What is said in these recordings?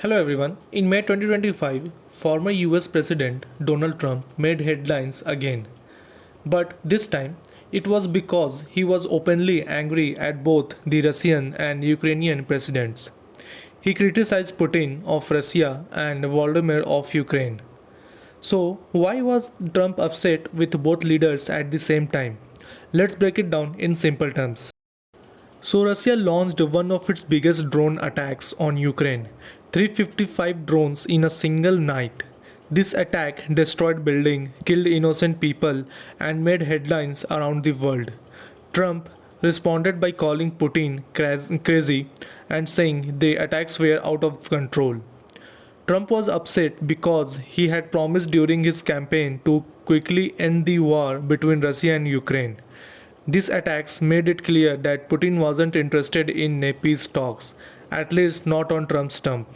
Hello everyone. In May 2025, former US President Donald Trump made headlines again. But this time, it was because he was openly angry at both the Russian and Ukrainian presidents. He criticized Putin of Russia and Volodymyr of Ukraine. So, why was Trump upset with both leaders at the same time? Let's break it down in simple terms. So Russia launched one of its biggest drone attacks on Ukraine, 355 drones in a single night. This attack destroyed buildings, killed innocent people, and made headlines around the world. Trump responded by calling Putin crazy and saying the attacks were out of control. Trump was upset because he had promised during his campaign to quickly end the war between Russia and Ukraine. These attacks made it clear that Putin wasn't interested in peace talks, at least not on Trump's stump.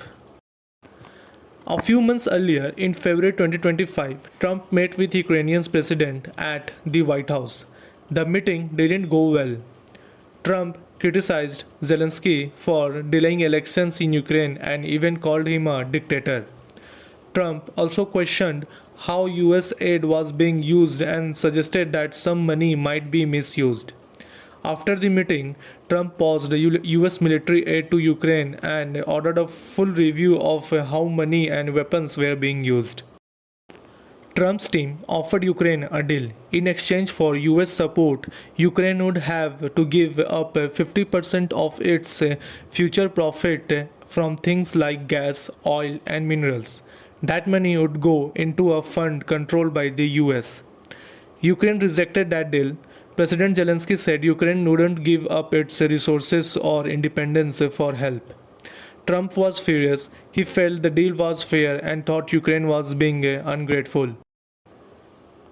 A few months earlier, in February 2025, Trump met with Ukrainian president at the White House. The meeting didn't go well. Trump criticized Zelensky for delaying elections in Ukraine and even called him a dictator. Trump also questioned how US aid was being used and suggested that some money might be misused. After the meeting, Trump paused US military aid to Ukraine and ordered a full review of how money and weapons were being used. Trump's team offered Ukraine a deal. In exchange for US support, Ukraine would have to give up 50% of its future profit from things like gas, oil, and minerals. That money would go into a fund controlled by the US. Ukraine rejected that deal. President Zelensky said Ukraine wouldn't give up its resources or independence for help. Trump was furious. He felt the deal was fair and thought Ukraine was being ungrateful.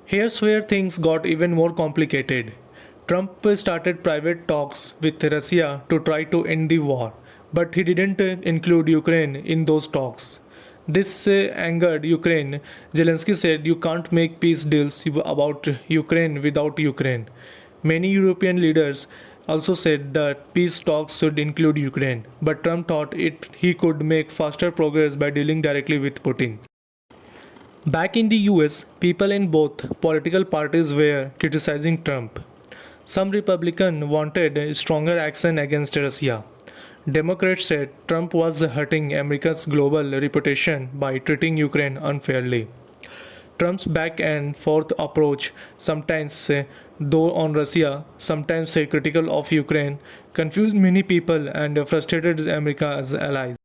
Here's where things got even more complicated. Trump started private talks with Russia to try to end the war, but he didn't include Ukraine in those talks. This angered Ukraine. Zelensky said you can't make peace deals about Ukraine without Ukraine. Many European leaders also said that peace talks should include Ukraine, but Trump thought he could make faster progress by dealing directly with Putin. Back in the US, people in both political parties were criticizing Trump. Some Republicans wanted stronger action against Russia. Democrats said Trump was hurting America's global reputation by treating Ukraine unfairly. Trump's back and forth approach, sometimes though on Russia, sometimes critical of Ukraine, confused many people and frustrated America's allies.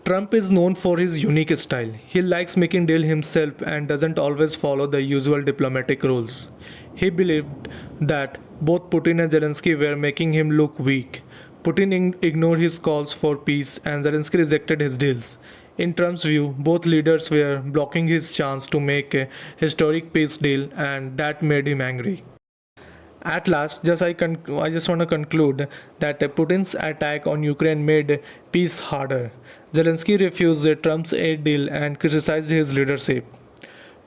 Trump is known for his unique style. He likes making deals himself and doesn't always follow the usual diplomatic rules. He believed that both Putin and Zelensky were making him look weak. Putin ignored his calls for peace and Zelensky rejected his deals. In Trump's view, both leaders were blocking his chance to make a historic peace deal, and that made him angry. At last, I just want to conclude that Putin's attack on Ukraine made peace harder. Zelensky refused Trump's aid deal and criticized his leadership.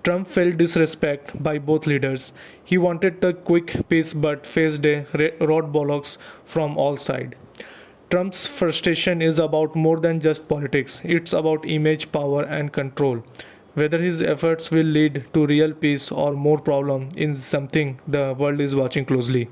Trump felt disrespect by both leaders. He wanted a quick peace but faced roadblocks from all sides. Trump's frustration is about more than just politics. It's about image, power, and control. Whether his efforts will lead to real peace or more problem is something the world is watching closely.